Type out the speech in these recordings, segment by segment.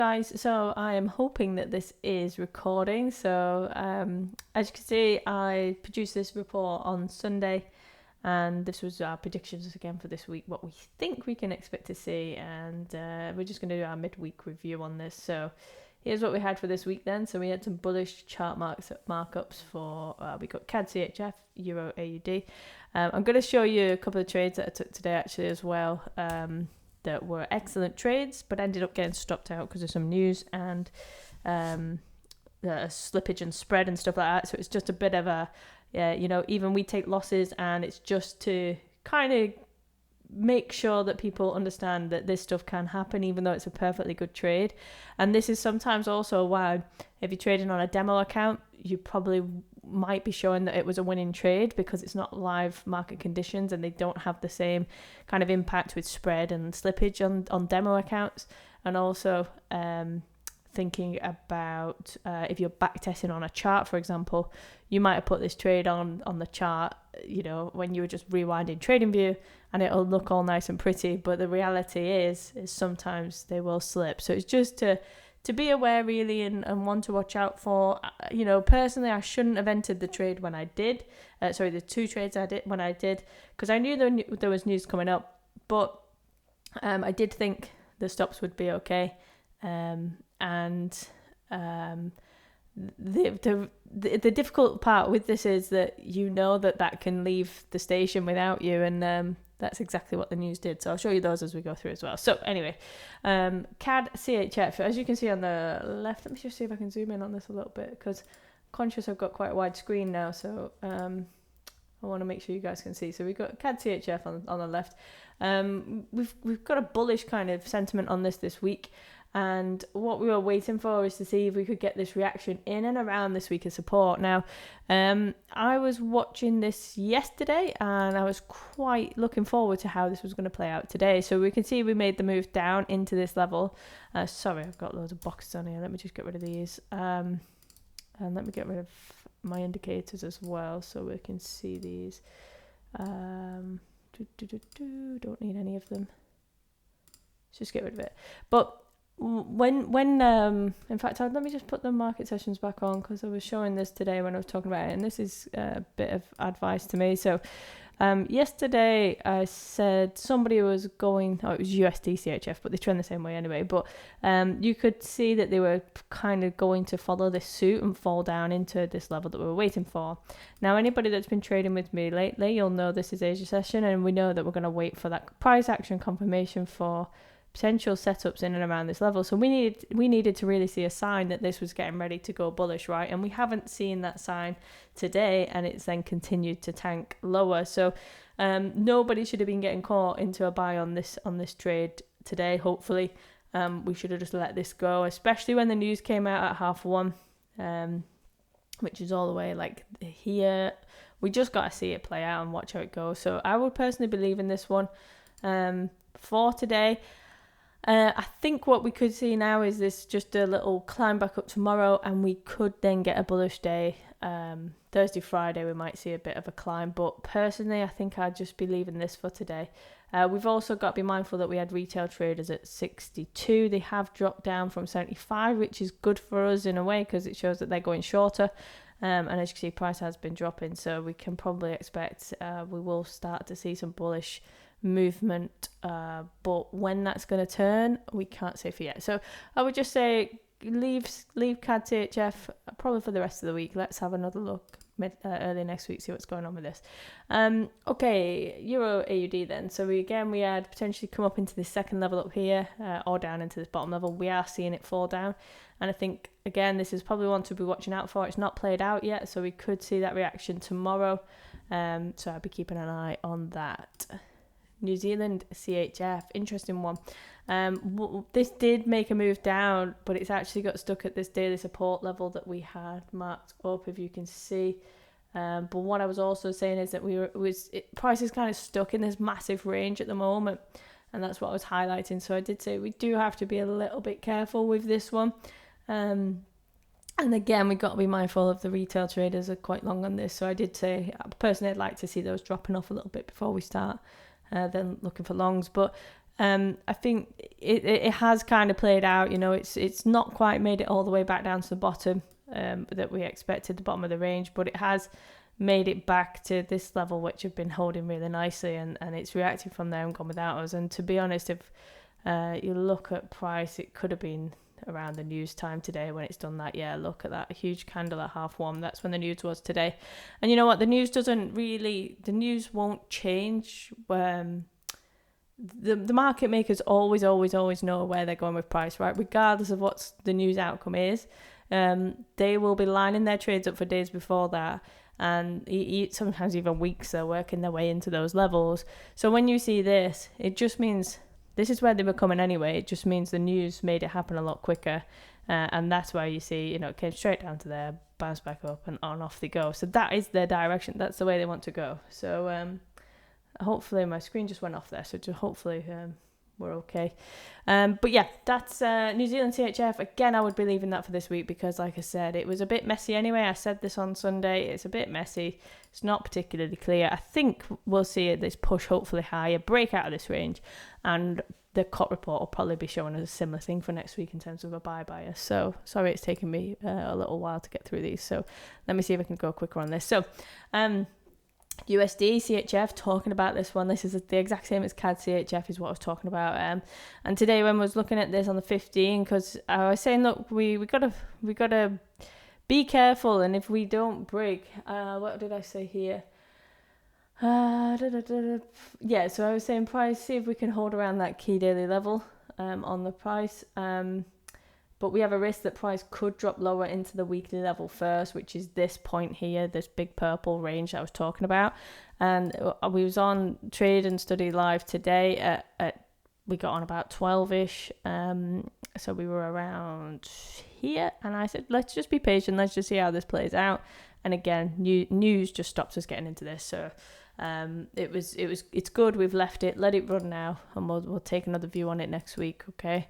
Guys, so I am hoping that this is recording. So as you can see, I produced this report on Sunday, and this was our predictions again for this week, what we think we can expect to see, and we're just going to do our midweek review on this. So here's what we had for this week then. So we had some bullish chart markups for, we got Cad Chf, Euro AUD. I'm going to show you a couple of trades that I took today actually as well, that were excellent trades, but ended up getting stopped out because of some news and the slippage and spread and stuff like that. So it's just a bit of a, even we take losses, and it's just to kind of make sure that people understand that this stuff can happen, even though it's a perfectly good trade. And this is sometimes also why, if you're trading on a demo account, you probably might be showing that it was a winning trade, because it's not live market conditions and they don't have the same kind of impact with spread and slippage on demo accounts. And also thinking about if you're back testing on a chart, for example, you might have put this trade on the chart, when you were just rewinding TradingView, and it'll look all nice and pretty, but the reality is sometimes they will slip. So it's just to be aware really, and one to watch out for. Personally, I shouldn't have entered the trade when I did. The two trades I did when I did, because I knew there was news coming up, but I did think the stops would be okay. The difficult part with this is that that can leave the station without you, and that's exactly what the news did. So I'll show you those as we go through as well. So anyway, Cad Chf, as you can see on the left, let me just see if I can zoom in on this a little bit, because I'm conscious I've got quite a wide screen now, so I want to make sure you guys can see. So we've got Cad Chf on the left. We've got a bullish kind of sentiment on this week. And what we were waiting for is to see if we could get this reaction in and around this week of support. Now, I was watching this yesterday, and I was quite looking forward to how this was going to play out today. So we can see we made the move down into this level. Sorry, I've got loads of boxes on here. Let me just get rid of these. And let me get rid of my indicators as well, so we can see these. Don't need any of them. Let's just get rid of it. But when in fact, let me just put the market sessions back on, because I was showing this today when I was talking about it, and this is a bit of advice to me. So yesterday I said somebody was going, it was Usd Chf, but they trend the same way anyway, but you could see that they were kind of going to follow this suit and fall down into this level that we were waiting for. Now, anybody that's been trading with me lately, you'll know this is Asia session, and we know that we're going to wait for that price action confirmation for potential setups in and around this level. So we needed to really see a sign that this was getting ready to go bullish, right? And we haven't seen that sign today, and it's then continued to tank lower. So nobody should have been getting caught into a buy on this trade today. Hopefully we should have just let this go, especially when the news came out at 1:30, which is all the way like here. We just got to see it play out and watch how it goes. So I would personally believe in this one for today. I think what we could see now is this just a little climb back up tomorrow, and we could then get a bullish day. Thursday, Friday, we might see a bit of a climb, but personally, I think I'd just be leaving this for today. We've also got to be mindful that we had retail traders at 62. They have dropped down from 75, which is good for us in a way, because it shows that they're going shorter. And as you can see, price has been dropping, so we can probably expect we will start to see some bullish movement, but when that's going to turn, we can't say for yet. So I would just say leave Cad Chf probably for the rest of the week. Let's have another look early next week, see what's going on with this. Okay, Euro AUD then. So we had potentially come up into this second level up here, or down into this bottom level. We are seeing it fall down, and I think again this is probably one to be watching out for. It's not played out yet, so we could see that reaction tomorrow. So I'll be keeping an eye on that. New Zealand CHF, interesting one. This did make a move down, but it's actually got stuck at this daily support level that we had marked up, if you can see. But what I was also saying is that price is kind of stuck in this massive range at the moment, and that's what I was highlighting. So I did say we do have to be a little bit careful with this one. And again, we've got to be mindful of the retail traders are quite long on this. So I did say, personally, I'd like to see those dropping off a little bit before we start then looking for longs. But I think it has kind of played out. You know, it's not quite made it all the way back down to the bottom that we expected, the bottom of the range, but it has made it back to this level, which have been holding really nicely, and it's reacted from there and gone without us. And to be honest, if you look at price, it could have been around the news time today when it's done that. Yeah, look at that huge candle at 1:30. That's when the news was today. And you know what, the news won't change. The market makers always know where they're going with price, right? Regardless of what the news outcome is, they will be lining their trades up for days before that, and sometimes even weeks. They're working their way into those levels. So when you see this, it just means this is where they were coming anyway. It just means the news made it happen a lot quicker, and that's why you see, it came straight down to there, bounced back up, and on off they go. So that is their direction. That's the way they want to go. So hopefully my screen just went off there, so hopefully we're okay. But yeah, that's New Zealand CHF. Again, I would be leaving that for this week because, like I said, it was a bit messy anyway. I said this on Sunday. It's a bit messy. It's not particularly clear. I think we'll see this push hopefully higher, break out of this range, and the COT report will probably be showing us a similar thing for next week in terms of a buy bias. So sorry it's taken me a little while to get through these. So let me see if I can go quicker on this. So USD CHF, talking about this one. This is the exact same as Cad Chf is what I was talking about. And today when I was looking at this on the 15, because I was saying, look, we gotta be careful, and if we don't break, what did I say here? Yeah, so I was saying price, see if we can hold around that key daily level on the price. But we have a risk that price could drop lower into the weekly level first, which is this point here, this big purple range I was talking about. And we was on Trade and Study Live today we got on about 12ish. So we were around here, and I said, let's just be patient. Let's just see how this plays out. And again, news just stops us getting into this. So it's good. We've left it, let it run now, and we'll take another view on it next week. Okay.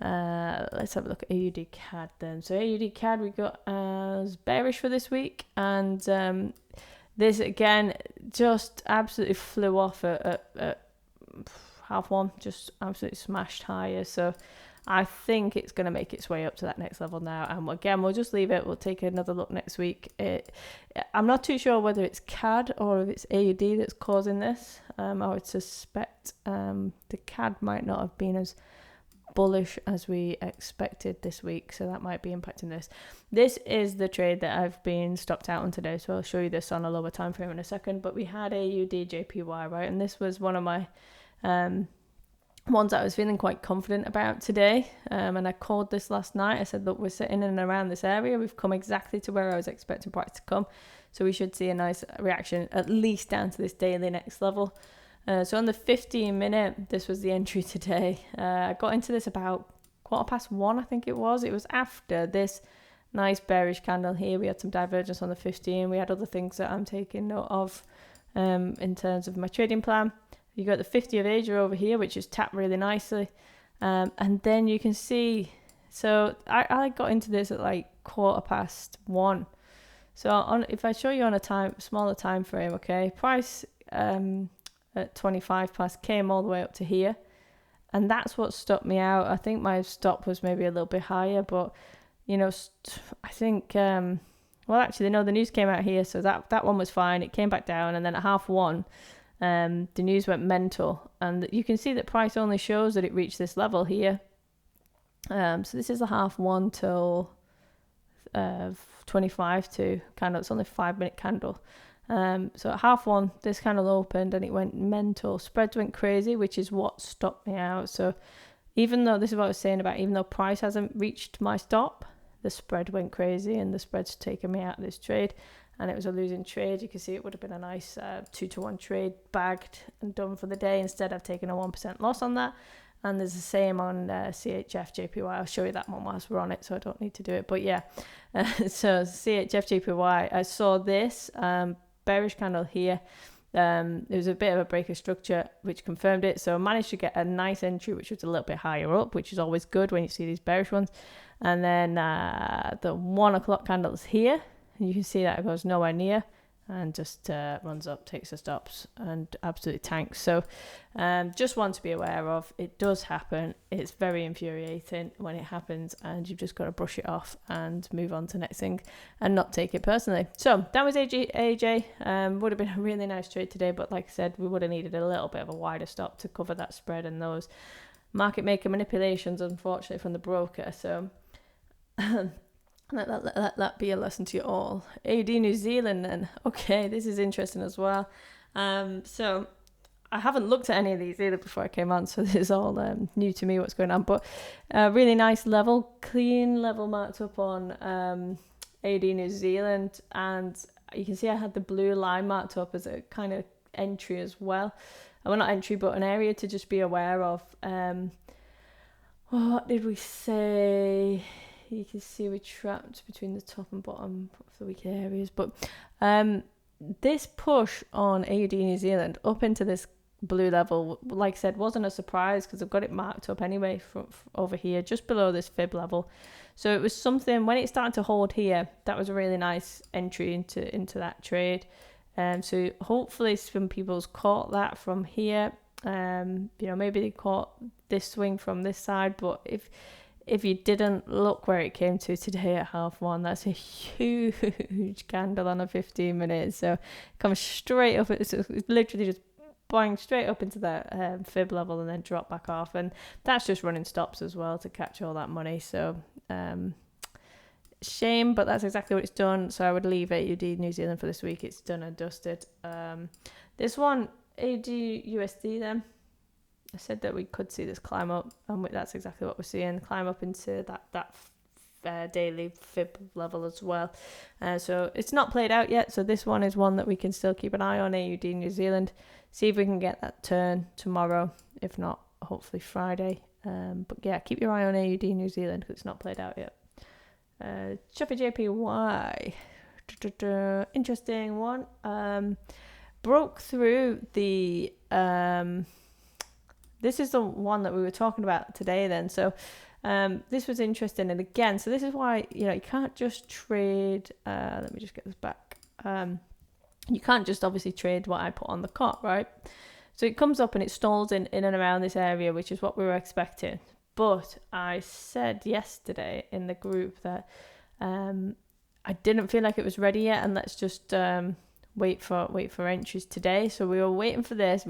Let's have a look at AUD CAD then. So AUD CAD we got as bearish for this week, and this again just absolutely flew off at 1:30, just absolutely smashed higher. So I think it's going to make its way up to that next level now, and again we'll just leave it. We'll take another look next week. I'm not too sure whether it's CAD or if it's AUD that's causing this. I would suspect the CAD might not have been as bullish as we expected this week, so that might be impacting this. This is the trade that I've been stopped out on today, so I'll show you this on a lower time frame in a second. But we had Aud Jpy, right, and this was one of my ones that I was feeling quite confident about today, and I called this last night. I said, look, we're sitting in and around this area. We've come exactly to where I was expecting price to come, so we should see a nice reaction at least down to this daily next level. So on the 15-minute, this was the entry today. I got into this about 1:15, I think it was. It was after this nice bearish candle here. We had some divergence on the 15. We had other things that I'm taking note of in terms of my trading plan. You got the 50 of Asia over here, which is tapped really nicely. And then you can see, so I got into this at like 1:15. So if I show you on a smaller time frame, okay, price at 25 past came all the way up to here, and that's what stopped me out. I think my stop was maybe a little bit higher, but I think well, actually no, the news came out here, so that one was fine. It came back down, and then at 1:30 the news went mental, and you can see that price only shows that it reached this level here. So this is a 1:30 till 25 to candle. It's only a 5-minute candle. So at 1:30 this candle opened and it went mental. Spreads went crazy, which is what stopped me out. So even though, this is what I was saying about, even though price hasn't reached my stop, the spread went crazy, and the spread's taken me out of this trade, and it was a losing trade. You can see it would have been a nice 2-to-1 trade, bagged and done for the day. Instead I've taken a 1% loss on that. And there's the same on Chf Jpy. I'll show you that one whilst we're on it, so I don't need to do it. But yeah, so Chf Jpy, I saw this bearish candle here. It was a bit of a break of structure, which confirmed it. So I managed to get a nice entry, which was a little bit higher up, which is always good when you see these bearish ones. And then the 1 o'clock candle is here. And you can see that it goes nowhere near. and just runs up, takes the stops, and absolutely tanks. So just one to be aware of. It does happen. It's very infuriating when it happens, and you've just got to brush it off and move on to the next thing and not take it personally. So that was AJ. Would have been a really nice trade today, but like I said, we would have needed a little bit of a wider stop to cover that spread and those market maker manipulations, unfortunately, from the broker. So let that be a lesson to you all. Aud New Zealand then. Okay, this is interesting as well. So I haven't looked at any of these either before I came on, so this is all new to me what's going on. But really nice level, clean level marked up on Aud New Zealand, and you can see I had the blue line marked up as a kind of entry as well. Well, not entry, but an area to just be aware of. What did we say? You can see we trapped between the top and bottom of the weekly areas. But this push on Aud New Zealand up into this blue level, like I said, wasn't a surprise because I've got it marked up anyway from over here, just below this fib level. So it was something, when it started to hold here, that was a really nice entry into that trade. So hopefully some people's caught that from here. Maybe they caught this swing from this side, but if you didn't look where it came to today at 1:30, that's a huge candle on a 15 minutes. So it comes straight up. It's literally just bang straight up into that fib level and then drop back off. And that's just running stops as well to catch all that money. So shame, but that's exactly what it's done. So I would leave Aud New Zealand for this week. It's done and dusted. This one, Aud USD then. I said that we could see this climb up, and that's exactly what we're seeing, climb up into that daily fib level as well. So it's not played out yet, so this one is one that we can still keep an eye on, Aud New Zealand, see if we can get that turn tomorrow, if not hopefully Friday. But yeah, keep your eye on Aud New Zealand because it's not played out yet. Chf Jpy, interesting one. Broke through the this is the one that we were talking about today then. So this was interesting, and again, so this is why you can't just trade, let me just get this back. You can't just obviously trade what I put on the COT, right? So it comes up and it stalls in and around this area, which is what we were expecting. But I said yesterday in the group that I didn't feel like it was ready yet, and let's just wait for entries today. So we were waiting for this.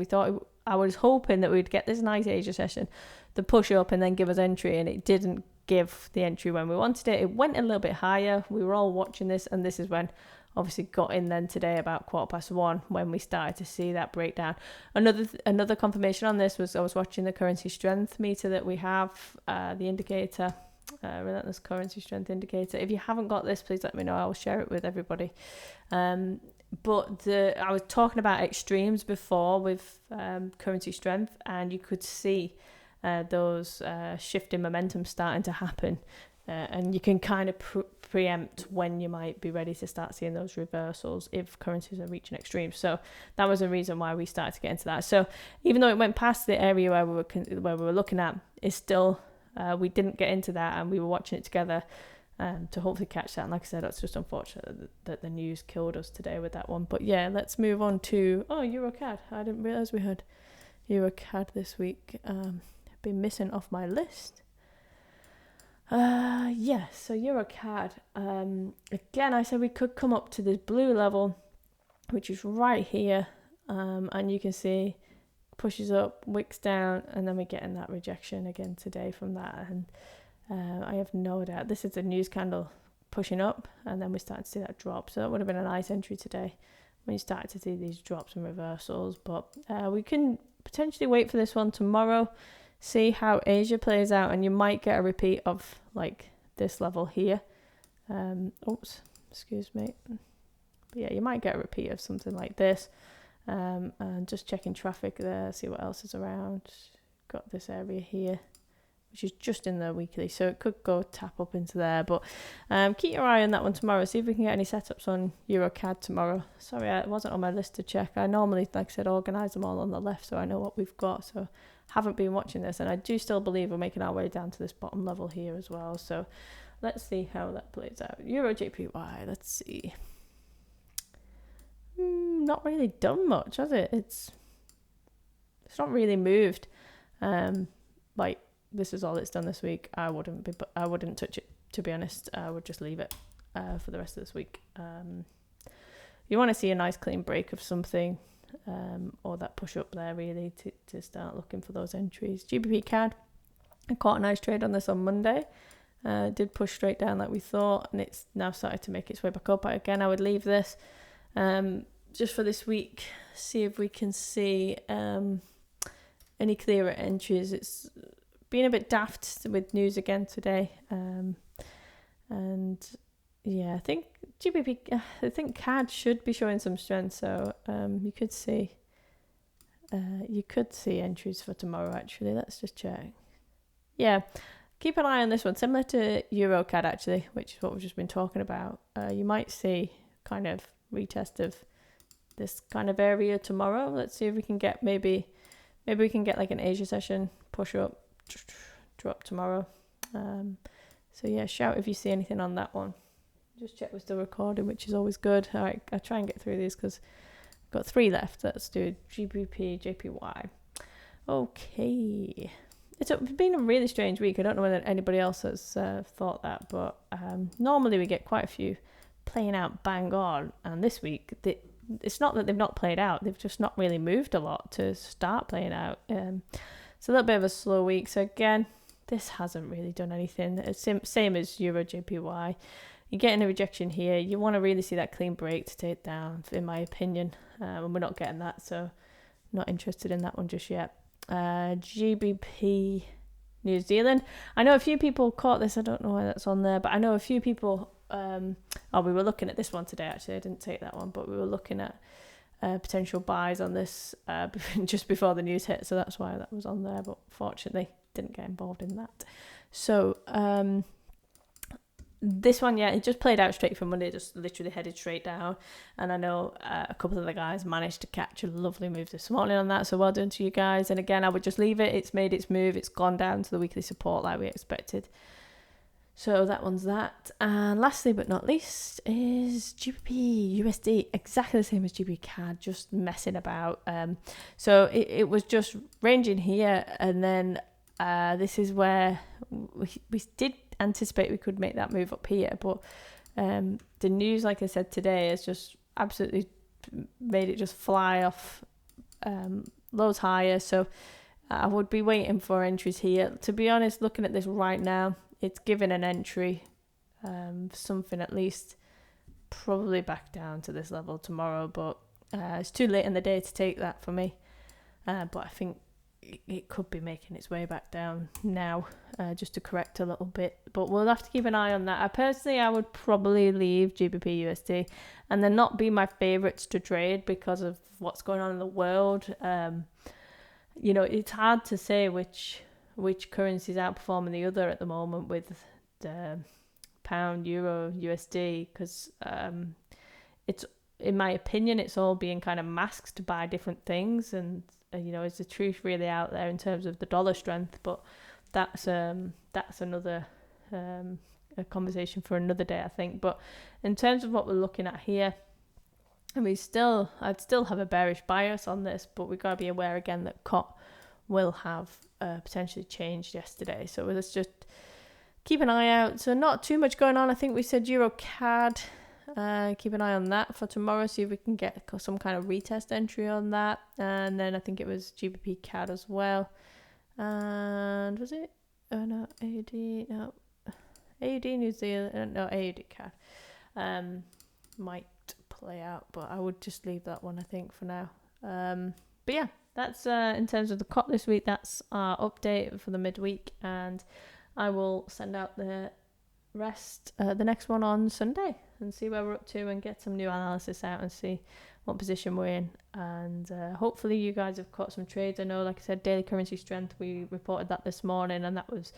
I was hoping that we'd get this nice Asia session, the push up, and then give us entry, and it didn't give the entry when we wanted it. It went a little bit higher. We were all watching this, and this is when obviously got in then today about 1:15 when we started to see that breakdown. Another confirmation on this was I was watching the currency strength meter that we have, the indicator, Relentless currency strength indicator. If you haven't got this, please let me know. I will share it with everybody. But I was talking about extremes before with currency strength, and you could see those shifting momentum starting to happen, and you can kind of preempt when you might be ready to start seeing those reversals if currencies are reaching extremes. So that was a reason why we started to get into that. So even though it went past the area where we were looking at, it's still we didn't get into that, and we were watching it together. To hopefully catch that. And like I said, it's just unfortunate that the news killed us today with that one. But yeah, let's move on to EuroCAD. I didn't realise we had EuroCAD this week. Been missing off my list. So EuroCAD. Again, I said we could come up to this blue level, which is right here, and you can see pushes up, wicks down, and then we're getting that rejection again today from that. And I have no doubt this is a news candle pushing up, and then we started to see that drop. So that would have been a nice entry today when you started to see these drops and reversals. But we can potentially wait for this one tomorrow, see how Asia plays out, and you might get a repeat of like this level here. Excuse me. But yeah, you might get a repeat of something like this. And just checking traffic there, see what else is around. Got this area here, which is just in the weekly, so it could go tap up into there. But keep your eye on that one tomorrow. See if we can get any setups on EuroCAD tomorrow. Sorry, it wasn't on my list to check. I normally, like I said, organise them all on the left so I know what we've got. So haven't been watching this, and I do still believe we're making our way down to this bottom level here as well. So let's see how that plays out. Euro Jpy, let's see. not really done much, has it? It's not really moved. Like, this is all it's done this week. I wouldn't touch it, to be honest. I would just leave it for the rest of this week. You want to see a nice clean break of something, or that push up there really to start looking for those entries. GBP Cad, I caught a nice trade on this on Monday. Did push straight down like we thought, and it's now started to make its way back up. But again, I would leave this just for this week. See if we can see any clearer entries. It's been a bit daft with news again today, and yeah, I think Cad should be showing some strength. So you could see entries for tomorrow. Actually, let's just check. Yeah, keep an eye on this one. Similar to Euro Cad actually, which is what we've just been talking about. You might see kind of retest of this kind of area tomorrow. Let's see if we can get maybe we can get like an Asia session push up, drop tomorrow. So yeah, shout if you see anything on that one. Just check we're still recording, which is always good. All right, I'll try and get through these because I've got 3 left. Let's do Gbp Jpy. Okay. It's been a really strange week. I don't know whether anybody else has thought that, but normally we get quite a few playing out bang on. And this week, it's not that they've not played out. They've just not really moved a lot to start playing out. It's a little bit of a slow week. So again, this hasn't really done anything. It's same as Euro Jpy. You're getting a rejection here. You want to really see that clean break to take down, in my opinion. And we're not getting that, so not interested in that one just yet. Gbp New Zealand. I know a few people caught this. I don't know why that's on there, but I know a few people. We were looking at this one today. Actually, I didn't take that one, but we were looking at potential buys on this just before the news hit, so that's why that was on there. But fortunately, didn't get involved in that. So this one, yeah, it just played out straight from Monday, just literally headed straight down. And I know a couple of the guys managed to catch a lovely move this morning on that, so well done to you guys. And again, I would just leave it. It's made its move. It's gone down to the weekly support like we expected. So that one's that. And lastly but not least is Gbp USD, exactly the same as Gbp Cad, just messing about. So it was just ranging here, and then this is where we did anticipate we could make that move up here, but the news, like I said today, has just absolutely made it just fly off loads higher. So I would be waiting for entries here. To be honest, looking at this right now, it's given an entry, something at least, probably back down to this level tomorrow, but it's too late in the day to take that for me. But I think it could be making its way back down now, just to correct a little bit, but we'll have to keep an eye on that. I would probably leave Gbp USD, and then not be my favorites to trade because of what's going on in the world. It's hard to say which currency is outperforming the other at the moment with the pound, euro, USD, because it's, in my opinion, it's all being kind of masked by different things, and is the truth really out there in terms of the dollar strength? But that's another a conversation for another day, I think. But in terms of what we're looking at here, I'd still have a bearish bias on this, but we've got to be aware again that COT will have potentially changed yesterday. So let's just keep an eye out. So not too much going on. I think we said Euro Cad. Keep an eye on that for tomorrow, see if we can get some kind of retest entry on that. And then I think it was Gbp Cad as well. And was it? Oh no, AUD New Zealand. No, AUD Cad. Might play out, but I would just leave that one, I think, for now. But yeah, that's in terms of the COT this week. That's our update for the midweek, and I will send out the rest, the next one on Sunday, and see where we're up to and get some new analysis out and see what position we're in. And hopefully you guys have caught some trades. I know, like I said, daily currency strength, we reported that this morning, and that was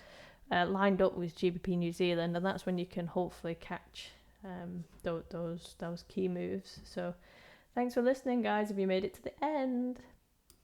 lined up with GBP New Zealand, and that's when you can hopefully catch those key moves. So thanks for listening, guys, if you made it to the end.